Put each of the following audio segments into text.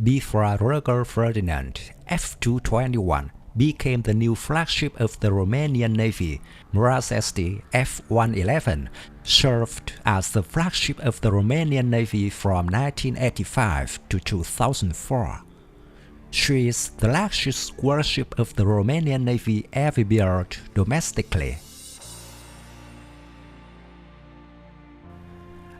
before Regele Ferdinand, F221 became the new flagship of the Romanian Navy. Mărășești F111 served as the flagship of the Romanian Navy from 1985 to 2004. She is the largest warship of the Romanian Navy ever built domestically.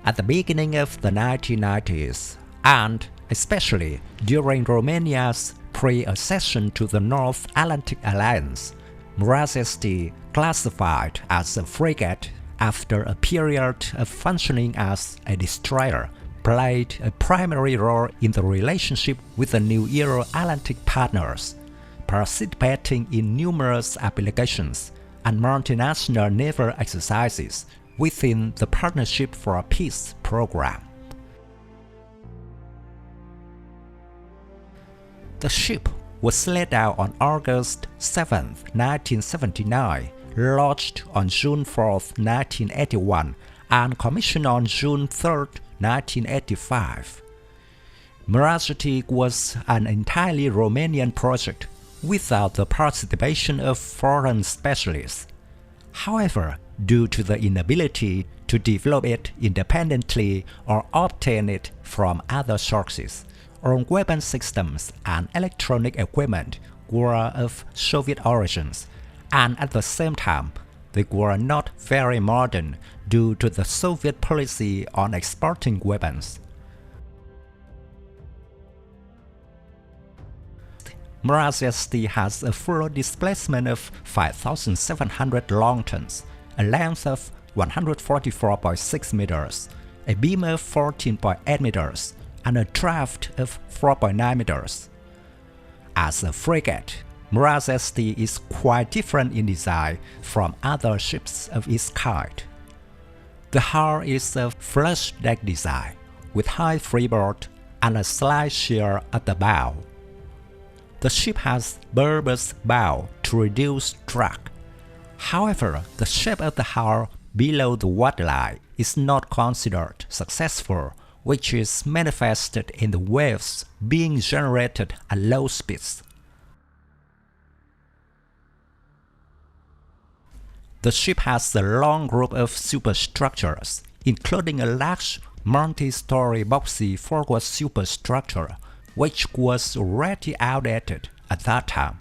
At the beginning of the 1990s, and especially during Romania's pre-accession to the North Atlantic Alliance, Mărășești, classified as a frigate after a period of functioning as a destroyer, played a primary role in the relationship with the new Euro-Atlantic partners, participating in numerous applications and multinational naval exercises within the Partnership for Peace program. The ship was laid out on August 7, 1979, launched on June 4, 1981, and commissioned on June 3, 1985. Mărășești was an entirely Romanian project without the participation of foreign specialists. However, due to the inability to develop it independently or obtain it from other sources, all weapon systems and electronic equipment were of Soviet origins, and at the same time, they were not very modern due to the Soviet policy on exporting weapons. Mărășești has a full displacement of 5,700 long tons, a length of 144.6 meters, a beam of 14.8 meters, and a draft of 4.9 meters. As a frigate, Mărășești is quite different in design from other ships of its kind. The hull is a flush deck design, with high freeboard and a slight sheer at the bow. The ship has bulbous bow to reduce drag. However, the shape of the hull below the waterline is not considered successful, which is manifested in the waves being generated at low speeds. The ship has a long group of superstructures, including a large multi-story boxy forward superstructure, which was already outdated at that time.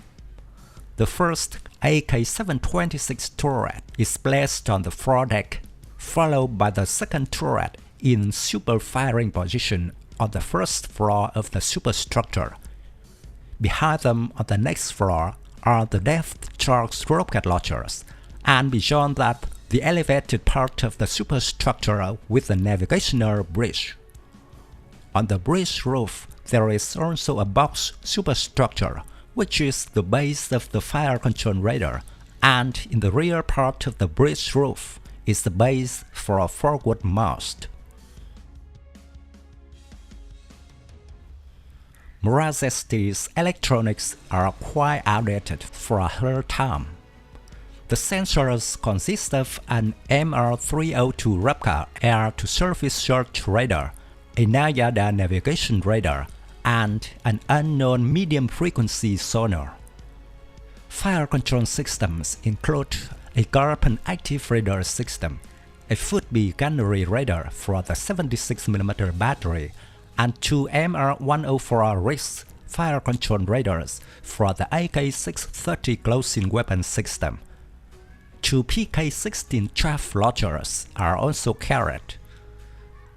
The first AK-726 turret is placed on the foredeck, followed by the second turret in super-firing position on the first floor of the superstructure. Behind them on the next floor are the depth charge rocket launchers, and beyond that, the elevated part of the superstructure with the navigational bridge. On the bridge roof, there is also a box superstructure, which is the base of the fire control radar, and in the rear part of the bridge roof is the base for a forward mast. Mărășești's electronics are quite outdated for her time. The sensors consist of an MR302 replica air-to-surface search radar, a NAYADA navigation radar, and an unknown medium-frequency sonar. Fire control systems include a Garpen active radar system, a Footby gunnery radar for the 76mm battery, and two MR104 RIS fire control radars for the AK-630 closing weapon system. Two PK-16 chaff launchers are also carried.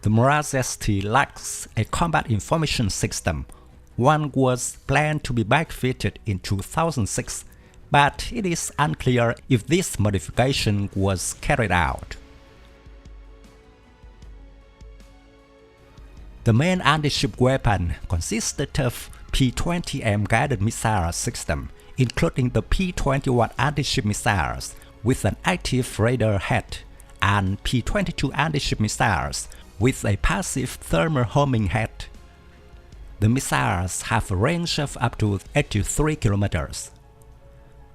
The Mărășești lacks a combat information system. One was planned to be backfitted in 2006, but it is unclear if this modification was carried out. The main anti-ship weapon consisted of P-20M guided missile system, including the P-21 anti-ship missiles with an active radar head, and P-22 anti-ship missiles with a passive thermal homing head. The missiles have a range of up to 83 kilometers.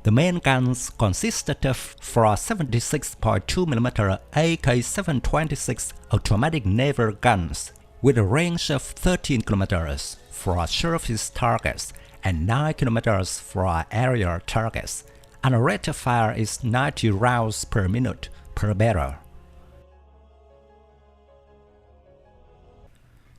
The main guns consisted of four 76.2mm AK-726 automatic naval guns, with a range of 13 kilometers for surface targets and 9 kilometers for aerial targets, and a rate of fire is 90 rounds per minute per barrel.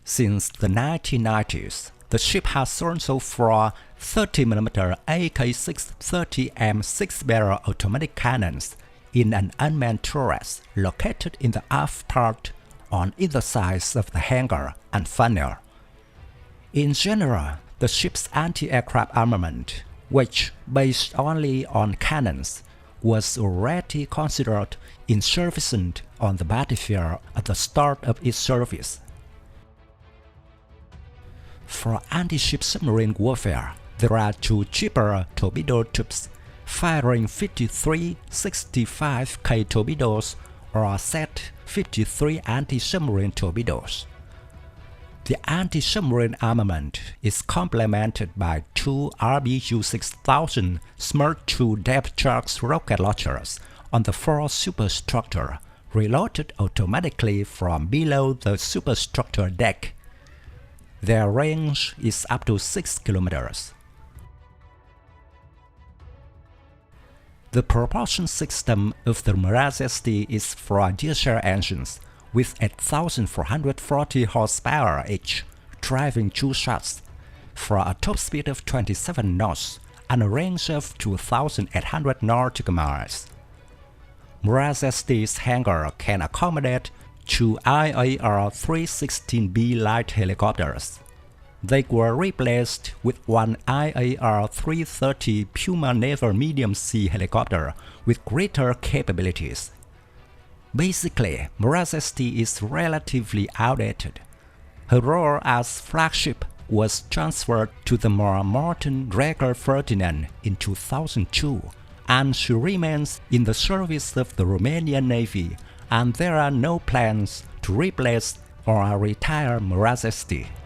Since the 1990s, the ship has also four 30mm AK-630M 6-barrel automatic cannons in an unmanned turret located in the aft part on either side of the hangar and funnel. In general, the ship's anti-aircraft armament, which, based only on cannons, was already considered insufficient on the battlefield at the start of its service. For anti-ship submarine warfare, there are two cheaper torpedo tubes firing 53 65K torpedoes or Z-53 anti-submarine torpedoes. The anti-submarine armament is complemented by two RBU-6000 Smart 2 depth charge rocket launchers on the fore superstructure, reloaded automatically from below the superstructure deck. Their range is up to 6 kilometers. The propulsion system of the Mărășeşti is for diesel engines with 8,440 horsepower each, driving two shafts, for a top speed of 27 knots and a range of 2,800 nautical miles. Mărășești's hangar can accommodate two IAR-316B light helicopters. They were replaced with one IAR-330 Puma naval medium-sea helicopter with greater capabilities. Basically, Mărășești is relatively outdated. Her role as flagship was transferred to the more modern Regele Ferdinand in 2002, and she remains in the service of the Romanian Navy, and there are no plans to replace or retire Mărășești.